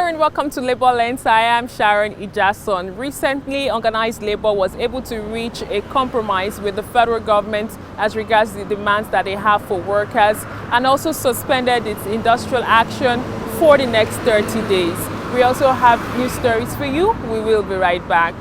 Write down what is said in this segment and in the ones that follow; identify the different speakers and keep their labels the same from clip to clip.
Speaker 1: Sharon, welcome to Labour Lens. I am Sharon Ijasan. Recently, Organized Labour was able to reach a compromise with the federal government as regards the demands that they have for workers, and also suspended its industrial action for the next 30 days. We also have news stories for you. We will be right back.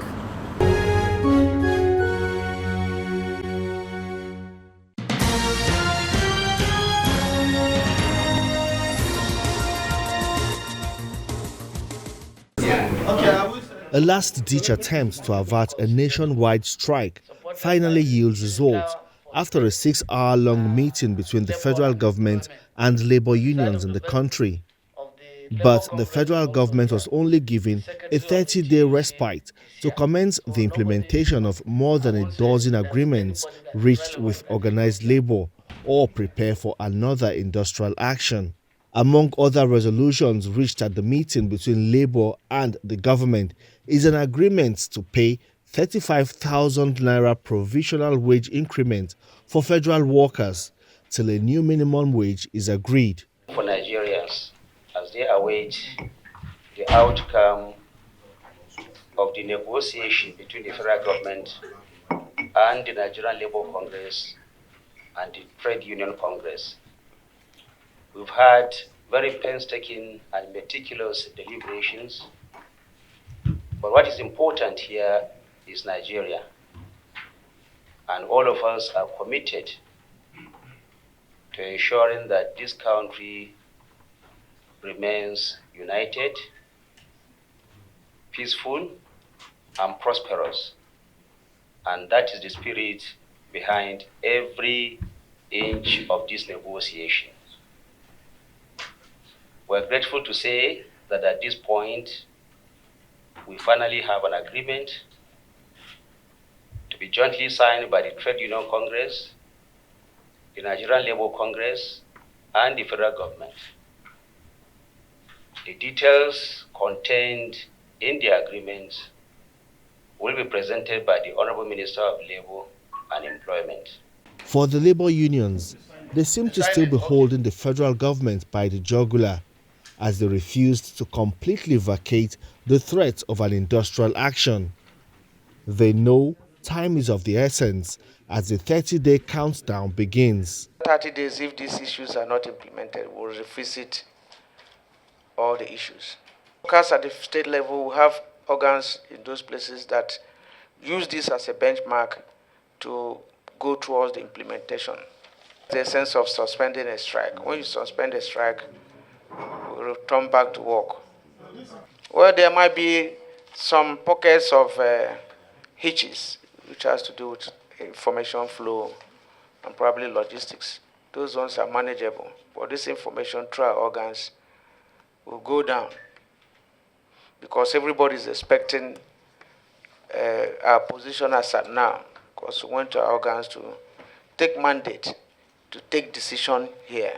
Speaker 2: A last-ditch attempt to avert a nationwide strike finally yields results after a 6-hour-long meeting between the federal government and labor unions in the country. But the federal government was only given a 30-day respite to commence the implementation of more than a dozen agreements reached with organized labor or prepare for another industrial action. Among other resolutions reached at the meeting between Labour and the government is an agreement to pay 35,000 naira provisional wage increment for federal workers till a new minimum wage is agreed.
Speaker 3: For Nigerians, as they await the outcome of the negotiation between the federal government and the Nigerian Labour Congress and the Trade Union Congress, we've had very painstaking and meticulous deliberations. But what is important here is Nigeria. And all of us are committed to ensuring that this country remains united, peaceful, and prosperous. And that is the spirit behind every inch of this negotiation. We're grateful to say that at this point, we finally have an agreement to be jointly signed by the Trade Union Congress, the Nigerian Labour Congress, and the federal government. The details contained in the agreement will be presented by the Honorable Minister of Labour and Employment.
Speaker 2: For the labor unions, they seem to still be holding the federal government by the jugular, as they refused to completely vacate the threat of an industrial action. They know time is of the essence as the 30-day countdown begins.
Speaker 4: 30 days, if these issues are not implemented, we'll revisit all the issues. Because at the state level, we have organs in those places that use this as a benchmark to go towards the implementation. The sense of suspending a strike. When you suspend a strike, we'll return back to work. Well, there might be some pockets of hitches, which has to do with information flow and probably logistics. Those ones are manageable, but this information through our organs will go down because everybody is expecting our position as at now, because we went to our organs to take mandate, to take decision here.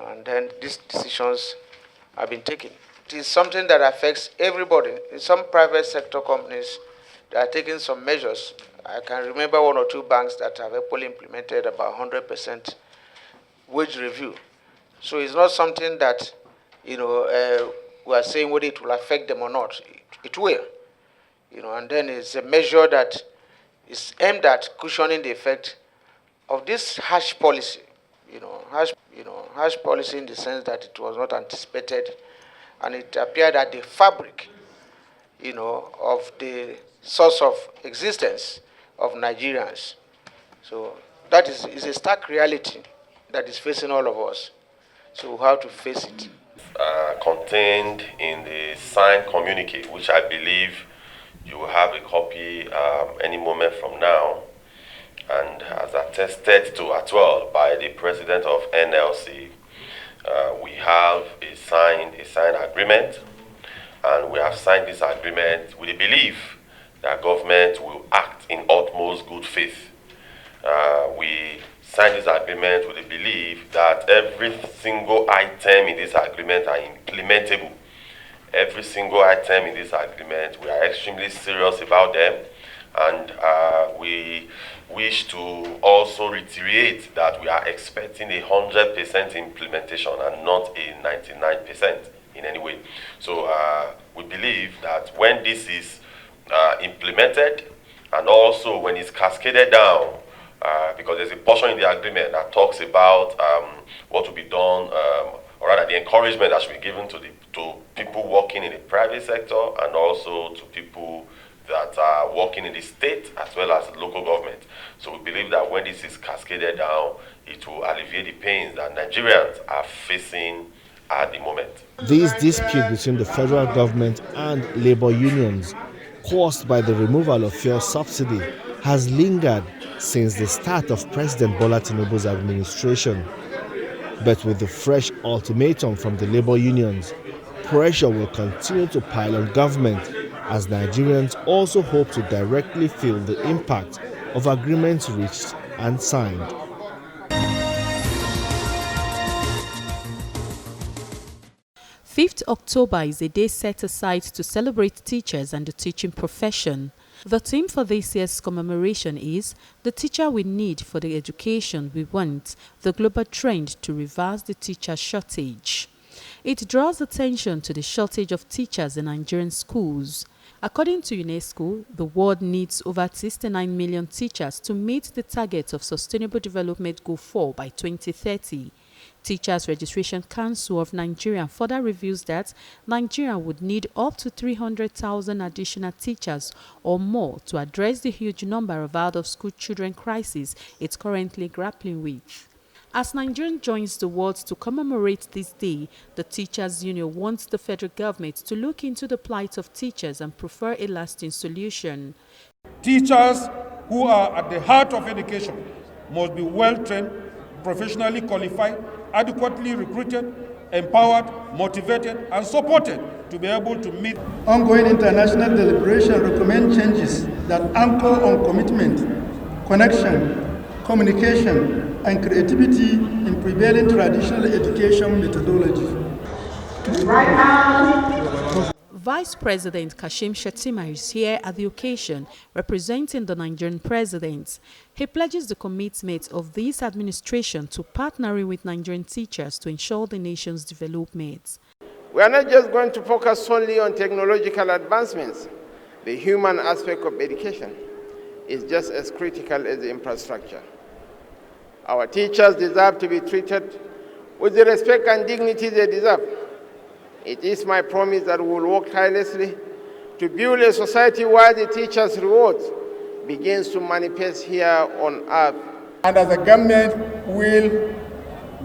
Speaker 4: And then these decisions have been taken. It is something that affects everybody. In some private sector companies, they are taking some measures. I can remember one or two banks that have actually implemented about 100% wage review. So it's not something that, we are saying whether it will affect them or not. It will. And then it's a measure that is aimed at cushioning the effect of this harsh policy. Harsh policy in the sense that it was not anticipated, and it appeared that the fabric, of the source of existence of Nigerians. So that is a stark reality that is facing all of us. So we have to face it.
Speaker 5: Contained in the signed communique, which I believe you will have a copy any moment from now, and as attested to as well by the president of NLC, we have a signed agreement, and we have signed this agreement with the belief that government will act in utmost good faith. We signed this agreement with the belief that every single item in this agreement are implementable. Every single item in this agreement, we are extremely serious about them, and we wish to also reiterate that we are expecting 100% implementation and not a 99%. in any way. So we believe that when this is implemented, and also when it's cascaded down, because there's a portion in the agreement that talks about what will be done, or rather the encouragement that should be given to people working in the private sector, and also to people that are working in the state as well as local government. So we believe that when this is cascaded down, it will alleviate the pains that Nigerians are facing at the moment.
Speaker 2: This dispute between the federal government and labor unions, caused by the removal of fuel subsidy, has lingered since the start of President Bola Tinubu's administration. But with the fresh ultimatum from the labor unions, pressure will continue to pile on government, as Nigerians also hope to directly feel the impact of agreements reached and signed.
Speaker 6: 5th October is a day set aside to celebrate teachers and the teaching profession. The theme for this year's commemoration is "The Teacher We Need for the Education We Want, the Global Trend to Reverse the Teacher Shortage." It draws attention to the shortage of teachers in Nigerian schools. According to UNESCO, the world needs over 69 million teachers to meet the target of Sustainable Development Goal 4 by 2030. Teachers Registration Council of Nigeria further reveals that Nigeria would need up to 300,000 additional teachers or more to address the huge number of out-of-school children crisis it's currently grappling with. As Nigeria joins the world to commemorate this day, the Teachers Union wants the federal government to look into the plight of teachers and prefer a lasting solution.
Speaker 7: Teachers who are at the heart of education must be well-trained, professionally qualified, adequately recruited, empowered, motivated, and supported to be able to meet.
Speaker 8: Ongoing international deliberation recommend changes that anchor on commitment, connection, communication, and creativity in prevailing traditional education methodology.
Speaker 6: Vice President Kashim Shettima is here at the occasion representing the Nigerian president. He pledges the commitment of this administration to partnering with Nigerian teachers to ensure the nation's development.
Speaker 4: We are not just going to focus solely on technological advancements. The human aspect of education is just as critical as the infrastructure. Our teachers deserve to be treated with the respect and dignity they deserve. It is my promise that we will work tirelessly to build a society where the teachers' reward begins to manifest here on earth.
Speaker 7: And as a government, will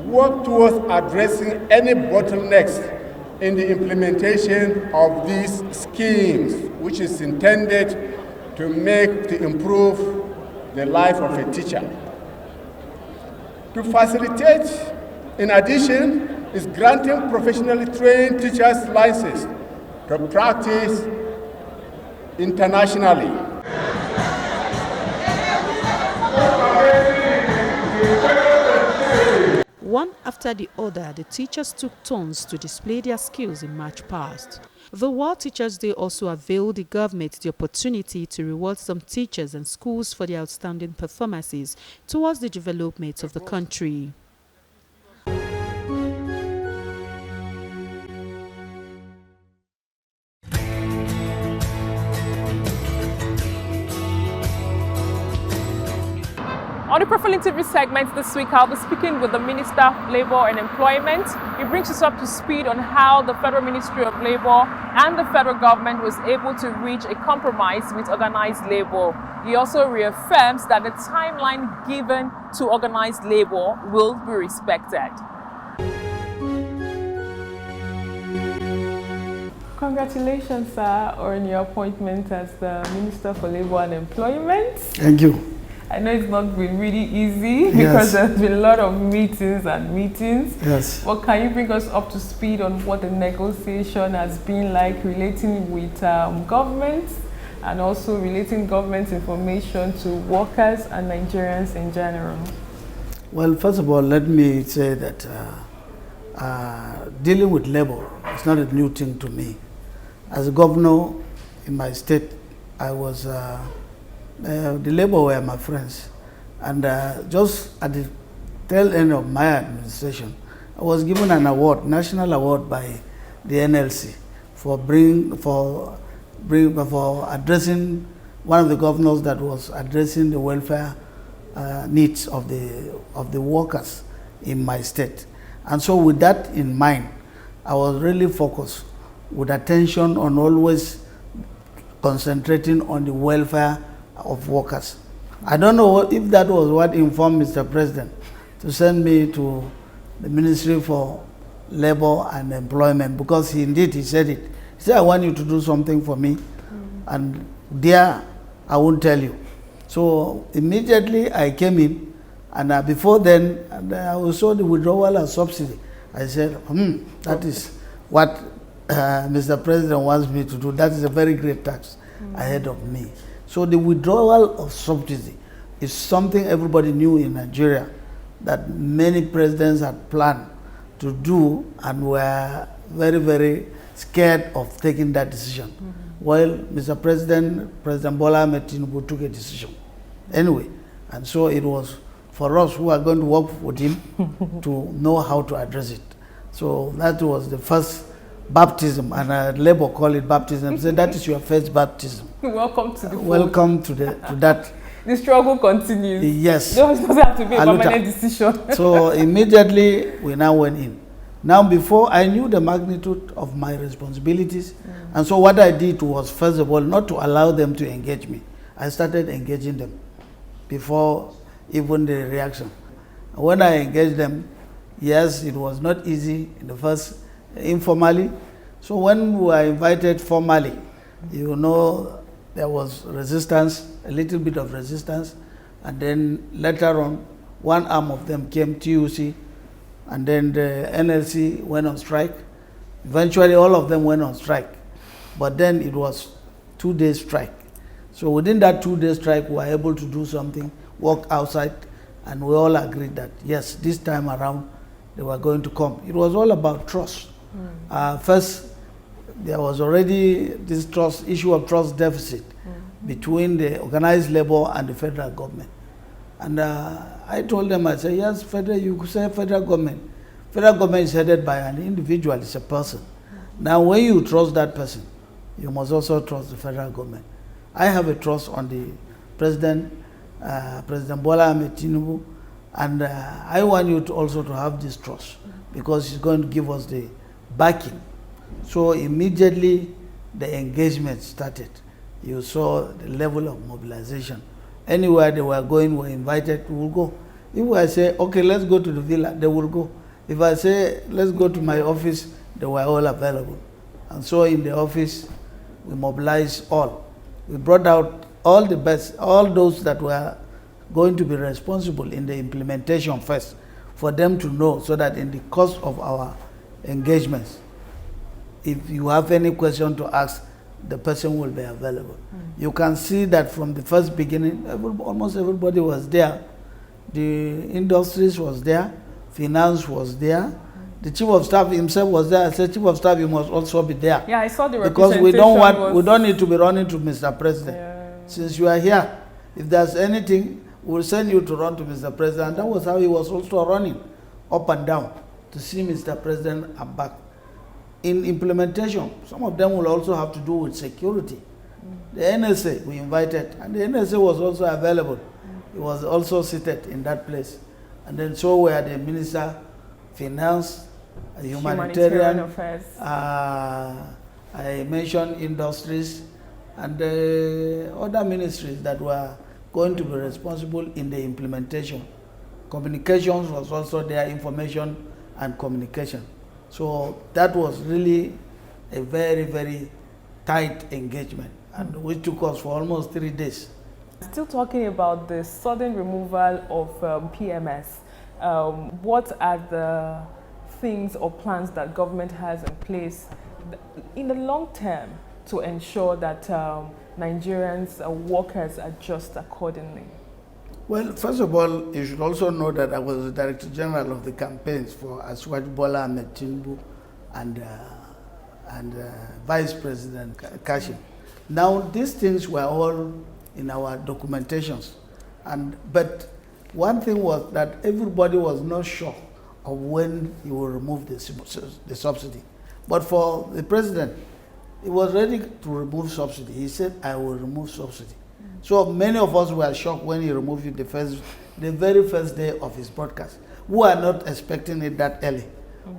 Speaker 7: work towards addressing any bottlenecks in the implementation of these schemes, which is intended to improve the life of a teacher. To facilitate, in addition, is granting professionally trained teachers licenses to practice internationally.
Speaker 6: One after the other, the teachers took turns to display their skills in March past. The World Teachers Day also availed the government the opportunity to reward some teachers and schools for their outstanding performances towards the development of the country.
Speaker 1: On the Profiling TV segment this week, I'll be speaking with the Minister of Labour and Employment. He brings us up to speed on how the Federal Ministry of Labour and the federal government was able to reach a compromise with organized labour. He also reaffirms that the timeline given to organized labour will be respected. Congratulations, sir, on your appointment as the Minister for Labour and Employment.
Speaker 8: Thank you.
Speaker 1: I know it's not been really easy because there's been a lot of meetings and meetings.
Speaker 8: Yes.
Speaker 1: But can you bring us up to speed on what the negotiation has been like relating with governments and also relating government information to workers and Nigerians in general?
Speaker 8: Well, first of all, let me say that dealing with labor is not a new thing to me. As a governor in my state, I was the labor were my friends, and just at the tail end of my administration, I was given an award, national award by
Speaker 9: the NLC for addressing one of the governors that was addressing the welfare needs of the workers in my state. And so with that in mind, I was really focused with attention on always concentrating on the welfare of workers. I don't know if that was what informed Mr. President to send me to the Ministry for Labor and Employment, because he said it. He said, I want you to do something for me, and there I won't tell you. So immediately I came in, and before then, I saw the withdrawal of subsidy. I said, that is what Mr. President wants me to do. That is a very great task ahead of me. So the withdrawal of subsidy is something everybody knew in Nigeria that many presidents had planned to do and were very, very scared of taking that decision. Well, Mr. President Bola Ahmed Tinubu took a decision anyway. And so it was for us who are going to work with him to know how to address it. So that was the first baptism, and Labour call it baptism. So that is your first baptism.
Speaker 1: Welcome to the fold.
Speaker 9: Welcome to that.
Speaker 1: The struggle continues.
Speaker 9: Yes.
Speaker 1: It doesn't have to be a permanent decision.
Speaker 9: So immediately we now went in. Now before I knew the magnitude of my responsibilities, and so what I did was, first of all, not to allow them to engage me. I started engaging them before even the reaction. When I engaged them, yes, it was not easy in the first, informally. So when we were invited formally, you know, there was resistance, a little bit of resistance, and then later on, one arm of them came, TUC, and then the NLC went on strike. Eventually, all of them went on strike, but then it was 2-day strike. So within that 2-day strike, we were able to do something, walk outside, and we all agreed that, yes, this time around, they were going to come. It was all about trust. First, there was already this issue of trust deficit between the organized labor and the federal government. And I told them, I said, yes, you could say federal government. Federal government is headed by an individual, it's a person. Now, when you trust that person, you must also trust the federal government. I have a trust on the President Bola Ahmed Tinubu, and I want you to also to have this trust, because he's going to give us the backing. So immediately the engagement started. You saw the level of mobilization. Anywhere they were going, were invited, we will go. If I say, okay, let's go to the villa, they will go. If I say, let's go to my office, they were all available. And so in the office, we mobilized all. We brought out all the best, all those that were going to be responsible in the implementation first, for them to know, so that in the course of our engagements, if you have any question to ask, the person will be available. You can see that from the first beginning, almost everybody was there. The industries was there, finance was there, the chief of staff himself was there. I said, chief of staff, you must also be there.
Speaker 1: Yeah, I saw the
Speaker 9: because
Speaker 1: representation.
Speaker 9: we don't need to be running to Mr. President. Yeah. Since you are here, if there's anything, we'll send you to run to Mr. President. That was how he was also running up and down to see Mr. President and back. In implementation, some of them will also have to do with security. The NSA we invited, and the NSA was also available. He was also seated in that place. And then so were the Minister, Finance, Humanitarian
Speaker 1: Affairs.
Speaker 9: I mentioned industries, and other ministries that were going to be responsible in the implementation. Communications was also there, information and communication. So that was really a very, very tight engagement, and which took us for almost 3 days.
Speaker 1: Still talking about the sudden removal of PMS, what are the things or plans that government has in place in the long term to ensure that Nigerians, workers adjust accordingly?
Speaker 9: Well, first of all, you should also know that I was the Director General of the campaigns for Aswad Bola Ahmed Tinubu and Vice President Kashim. Now, these things were all in our documentations, but one thing was that everybody was not sure of when he will remove the subsidy. But for the president, he was ready to remove subsidy. He said, I will remove subsidy. So many of us were shocked when he removed it the very first day of his broadcast. We are not expecting it that early.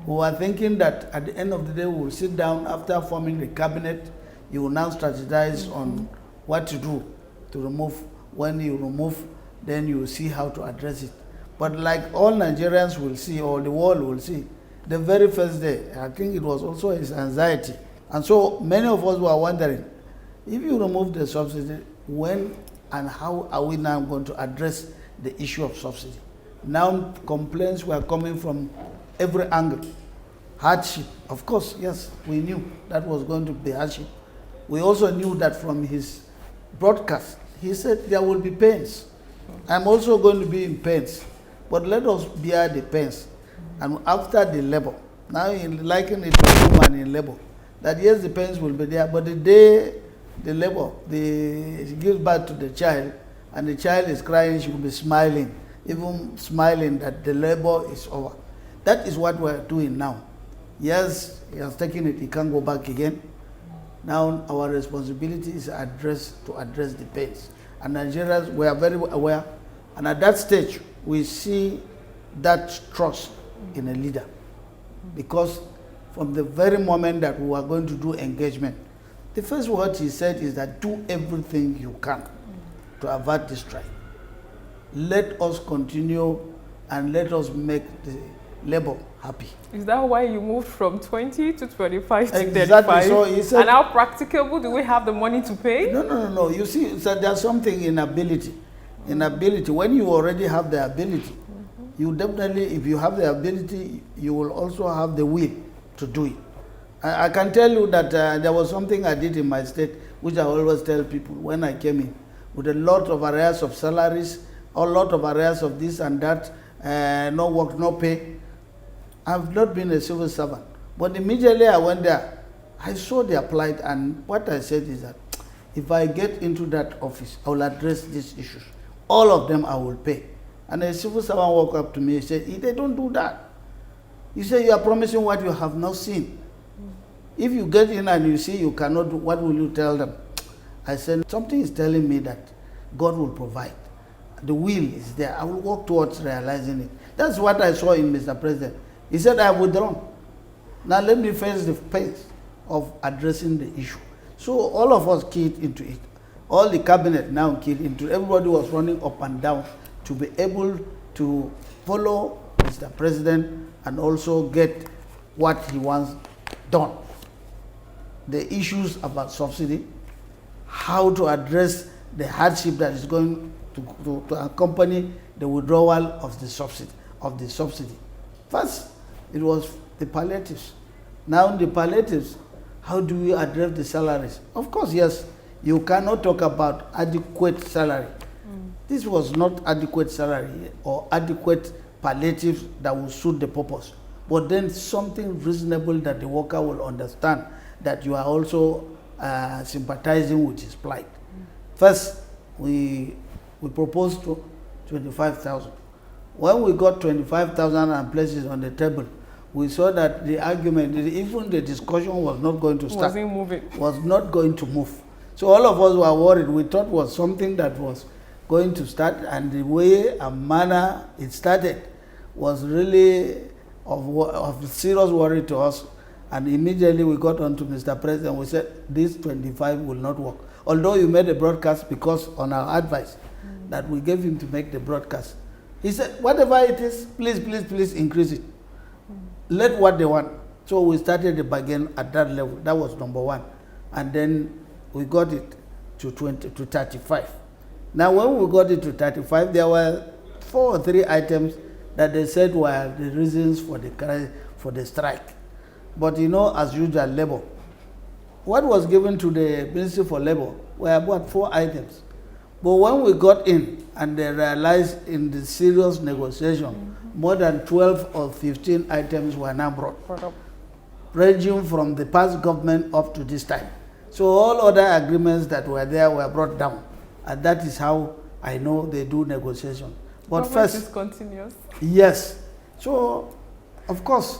Speaker 9: We were thinking that at the end of the day, we will sit down after forming the cabinet. You will now strategize on what to do to remove. When you remove, then you will see how to address it. But like all Nigerians will see, or the world will see, the very first day, I think it was also his anxiety. And so many of us were wondering, if you remove the subsidy, when and how are we now going to address the issue of subsidy? Now complaints were coming from every angle. Hardship, of course, yes, we knew that was going to be hardship. We also knew that from his broadcast, he said there will be pains. I'm also going to be in pains, but let us bear the pains. And after the labor, now he likened it to a woman in labor, that yes, the pains will be there, but the day the labor, she gives birth to the child, and the child is crying, she will be smiling, even smiling that the labor is over. That is what we're doing now. Yes, he has taken it, he can't go back again. Now our responsibility is to address the pains. And Nigerians, we are very aware, and at that stage, we see that trust in a leader. Because from the very moment that we are going to do engagement, the first word he said is that do everything you can to avert this strike. Let us continue and let us make the labor happy.
Speaker 1: Is that why you moved from 20 to 25 to
Speaker 9: Exactly.
Speaker 1: 35?
Speaker 9: So he said,
Speaker 1: and how practicable do we have the money to pay?
Speaker 9: No. You see, so there's something in ability. In ability, when you already have the ability, you definitely, if you have the ability, you will also have the will to do it. I can tell you that there was something I did in my state, which I always tell people when I came in, with a lot of arrears of salaries, a lot of arrears of this and that, no work, no pay. I've not been a civil servant. But immediately I went there, I saw their plight, and what I said is that if I get into that office, I will address these issues. All of them I will pay. And a civil servant walked up to me and said, they don't do that. He said, you are promising what you have not seen. If you get in and you see you cannot do, what will you tell them? I said, something is telling me that God will provide. The will is there. I will work towards realizing it. That's what I saw in Mr. President. He said, I have withdrawn. Now let me face the pace of addressing the issue. So all of us keyed into it. All the cabinet now keyed into it. Everybody was running up and down to be able to follow Mr. President and also get what he wants done. The issues about subsidy, how to address the hardship that is going to accompany the withdrawal of the subsidy. First, it was the palliatives. Now the palliatives, how do we address the salaries? Of course, yes, you cannot talk about adequate salary. This was not adequate salary or adequate palliatives that will suit the purpose. But then something reasonable that the worker will understand that you are also sympathizing with his plight. First, we proposed 25,000. When we got 25,000 and placed it on the table, we saw that the argument, even the discussion was not going to start.
Speaker 1: Wasn't moving.
Speaker 9: Was not going to move. So all of us were worried. We thought it was something that was going to start, and the way and manner it started was really of serious worry to us. And immediately we got on to Mr. President. We said, this 25 will not work. Although you made a broadcast because on our advice that we gave him to make the broadcast. He said, whatever it is, please increase it. Let what they want. So we started the bargain at that level. That was number one. And then we got it to 35. Now when we got it to 35, there were 4 or 3 items that they said were the reasons for the strike. But you know, as usual, labor. What was given to the Ministry for Labor were about 4 items. But when we got in and they realized in the serious negotiation, more than 12 or 15 items were now brought up, ranging from the past government up to this time. So all other agreements that were there were brought down. And that is how I know they do negotiation. But
Speaker 1: Government
Speaker 9: first,
Speaker 1: is continuous.
Speaker 9: yes. So, of course,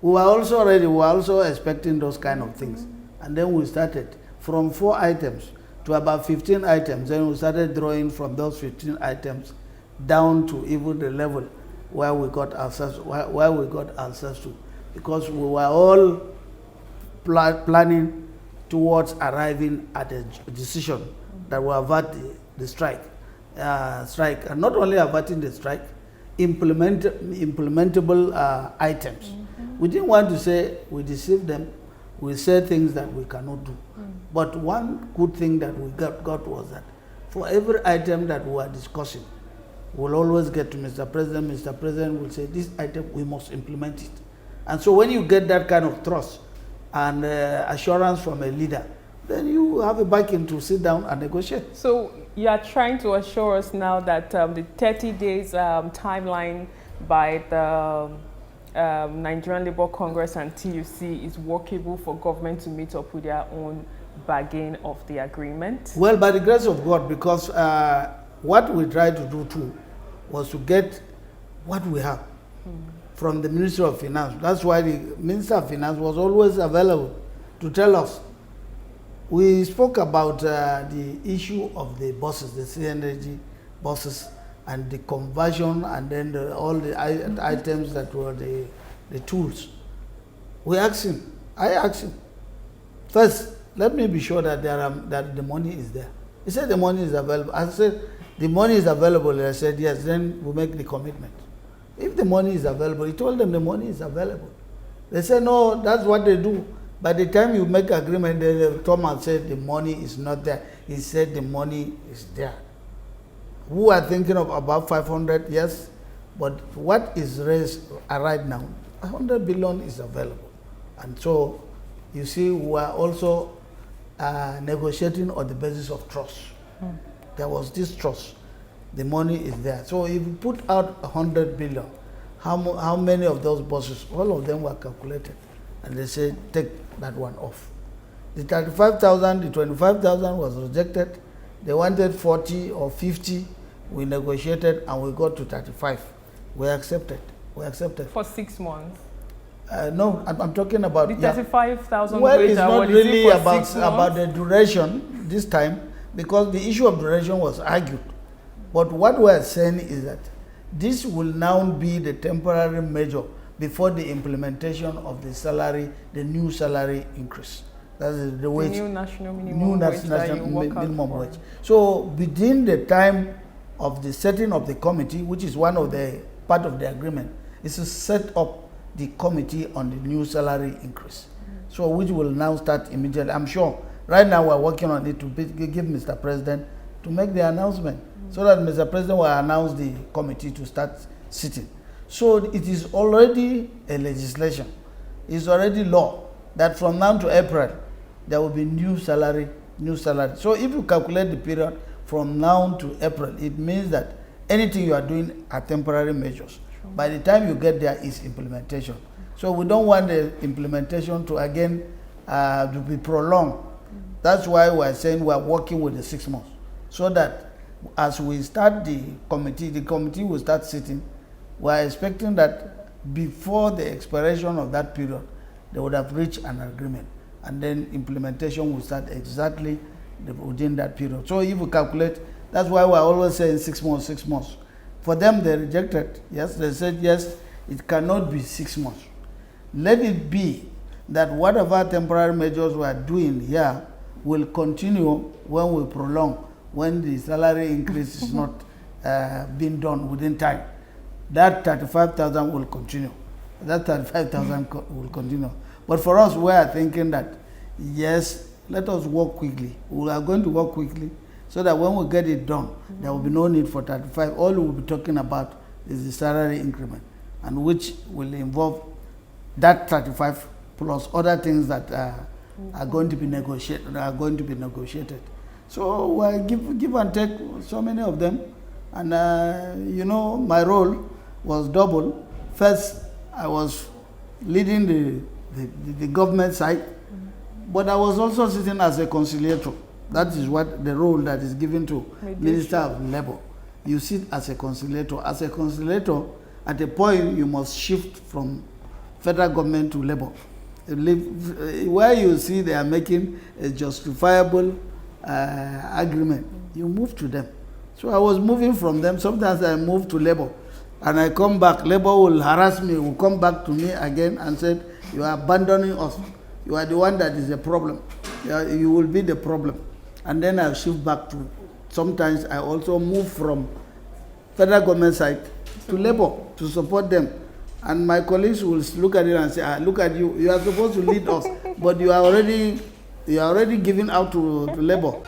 Speaker 9: We were also ready, we were also expecting those kind of things. And then we started from 4 items to about 15 items. Then we started drawing from those 15 items down to even the level where we got ourselves, to. Because we were all planning towards arriving at a decision that will avert the strike. And not only averting the strike, implementable items. We didn't want to say we deceived them, we say things that we cannot do. But one good thing that we got was that for every item that we are discussing, we'll always get to Mr. President. Mr. President will say, this item, we must implement it. And so when you get that kind of trust and assurance from a leader, then you have a backing to sit down and negotiate.
Speaker 1: So you are trying to assure us now that the 30 days timeline by the Nigerian Labour Congress and TUC is workable for government to meet up with their own bargain of the agreement? Well,
Speaker 9: by the grace of God, because what we tried to do too was to get what we have from the Ministry of Finance. That's why the Minister of Finance was always available to tell us. We spoke about the issue of the buses, the CNG buses, and the conversion, and then all the items that were the tools. We asked him, I asked him, first, let me be sure that that the money is there. He said the money is available. I said, the money is available. I said, yes, then we make the commitment. If the money is available, he told them the money is available. They said, no, that's what they do. By the time you make agreement, they come and say the money is not there. He said the money is there. Who are thinking of about 500? Yes. But what is raised right now, 100 billion is available. And so, you see, we are also negotiating on the basis of trust. There was this trust. The money is there. So if you put out 100 billion, how many of those buses? All of them were calculated. And they said, take that one off. The 35,000, the 25,000 was rejected. They wanted 40 or 50. We negotiated and we got to 35. We accepted.
Speaker 1: For 6 months?
Speaker 9: No, I'm talking about
Speaker 1: the 35,000.
Speaker 9: Well, it's not really about the duration this time, because the issue of duration was argued. But what we're saying is that this will now be the temporary measure before the implementation of the salary, the new salary increase. That is the wage.
Speaker 1: The new national minimum wage.
Speaker 9: So within the time of the setting of the committee, which is one of the part of the agreement, is to set up the committee on the new salary increase. So which will now start immediately. I'm sure right now we're working on it to give Mr. President to make the announcement, so that Mr. President will announce the committee to start sitting. So it is already a legislation. It's already law that from now to April, there will be new salary. So if you calculate the period from now to April, it means that anything you are doing are temporary measures. By the time you get there is implementation. So we don't want the implementation to again to be prolonged. That's why we're saying we're working with the 6 months. So that as we start the committee will start sitting. We're expecting that before the expiration of that period, they would have reached an agreement. And then implementation will start exactly within that period. So if we calculate, that's why we're always saying 6 months, 6 months. For them, they rejected. Yes, they said, yes, it cannot be 6 months. Let it be that whatever temporary measures we are doing here will continue when we prolong, when the salary increase is not being done within time. That 35,000 will continue. That 35,000 will continue. But for us, we are thinking that, yes, let us work quickly. We are going to work quickly so that when we get it done, there will be no need for 35. All we will be talking about is the salary increment, and which will involve that 35 plus other things that are going to be negotiated. So we give and take so many of them, and you know, my role was double. First, I was leading the government side, but I was also sitting as a conciliator. That is what the role that is given to Minister of Labour. You sit as a conciliator. As a conciliator, at a point you must shift from federal government to Labour. Where you see they are making a justifiable agreement, you move to them. So I was moving from them. Sometimes I move to Labour, and I come back. Labour will harass me, will come back to me again and said, "You are abandoning us. You are the one that is the problem. You will be the problem." And then I shift back to. Sometimes I also move from federal government side to Labour to support them. And my colleagues will look at it and say, "Look at you. You are supposed to lead us, but you are already giving out to Labour."